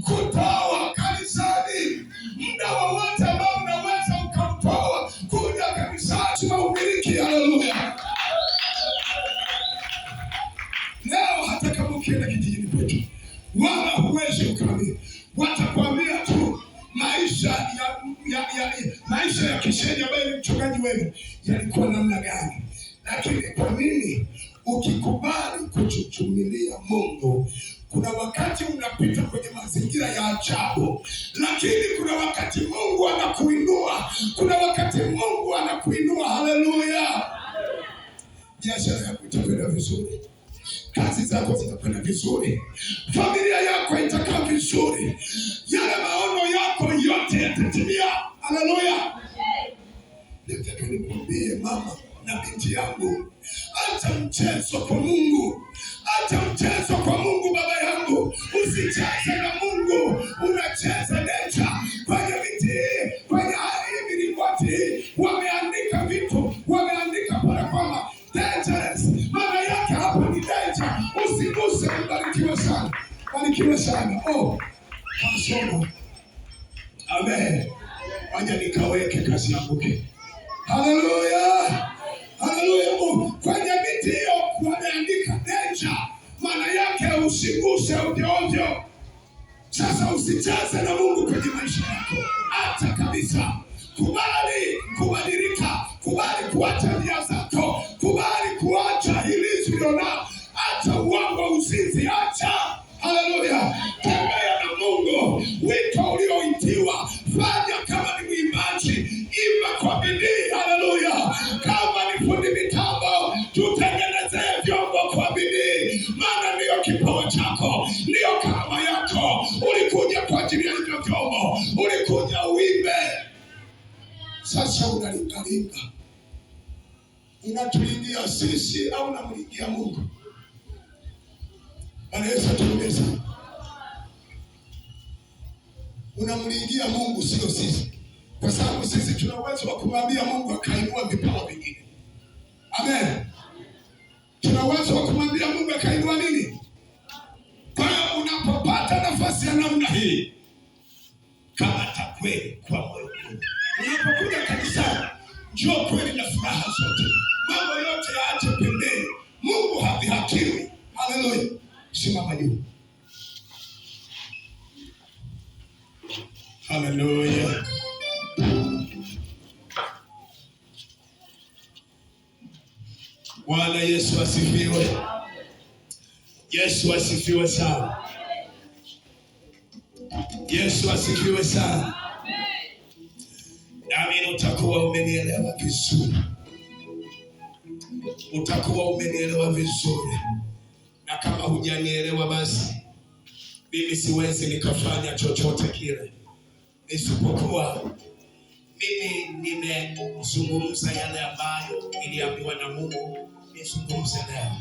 kutoa kanisani muda wowote ambao unaweza ukamtoa kuja kanisani umiliki. Haleluya! Leo hata kama ukienda kijijini kwetu, wala huwezi ukaamini, watakwambia tu maisha ya Kisheni ambaye ni mchungaji wenu yalikuwa namna gani. Lakini kwa nini ukikubali kuchuchumilia Mungu, kuna wakati unapita kwenye mazingira ya ajabu, lakini kuna wakati Mungu anakuinua, kuna wakati Mungu anakuinua. Haleluya! Biashara yako itakwenda vizuri, kazi zako zitakwenda vizuri, familia yako itakaa vizuri, yale maono yako yote yatatimia. Haleluya! Nataka nikwambie mama na binti yangu, acha mchezo kwa Mungu, acha mchezo kwa Mungu. Baba yangu, usicheze na Mungu, unacheza necha. Kwenye miti, kwenye hii milingoti wameandika vitu, wameandika pale kwamba dangerous. Maana yake hapo ni danger. Usiguse. Mbarikiwe sana, barikiwe sana. Kasoma. Amen. Waja nikaweke kazi yangu. Haleluya! Haleluya! Kwenye miti hiyo wameandika danger. Maana yake usiguse ovyo. Sasa usicheze na Mungu kwenye maisha yako. Acha kabisa. Kubali kubadilika. Kubali kuacha nia zako. Kubali kuacha hili uliona. Acha uongo, uzinzi, acha. Haleluya! Tembea na Mungu. Wito ulioitiwa, fanya. Kama ni mwimbaji, imba kwa bidii. Haleluya! Kama ni fundi mitambo, tutengenezee vyombo kwa bidii, maana ndiyo kipawa chako, ndiyo karama yako. Ulikuja kwa ajili ya hivyo vyombo, ulikuja uimbe. Sasa unalingalinga, unatulingia sisi au unamlingia Mungu? Anaweza tueleza, unamlingia Mungu sio sisi, kwa sababu sisi tuna uwezo wa kumwambia Mungu akainua vipawa vingine. Amen. Tuna uwezo wa kumwambia Mungu akainua nini? Kwa hiyo unapopata nafasi ya namna hii, kamata kweli kwa moyo. Unapokuja kanisani, njoo kweli na furaha zote. Mambo yote yaache pembeni. Mungu hadhihakiwi. Haleluya! Simama juu. Haleluya! Bwana Yesu asifiwe. Yesu asifiwe sana. Yesu asifiwe sana. Nami utakuwa umenielewa vizuri. Utakuwa umenielewa vizuri. Na kama hujanielewa, basi mimi siwezi nikafanya chochote kile, isipokuwa mimi nimezungumza yale ambayo niliambiwa na Mungu nizungumze leo.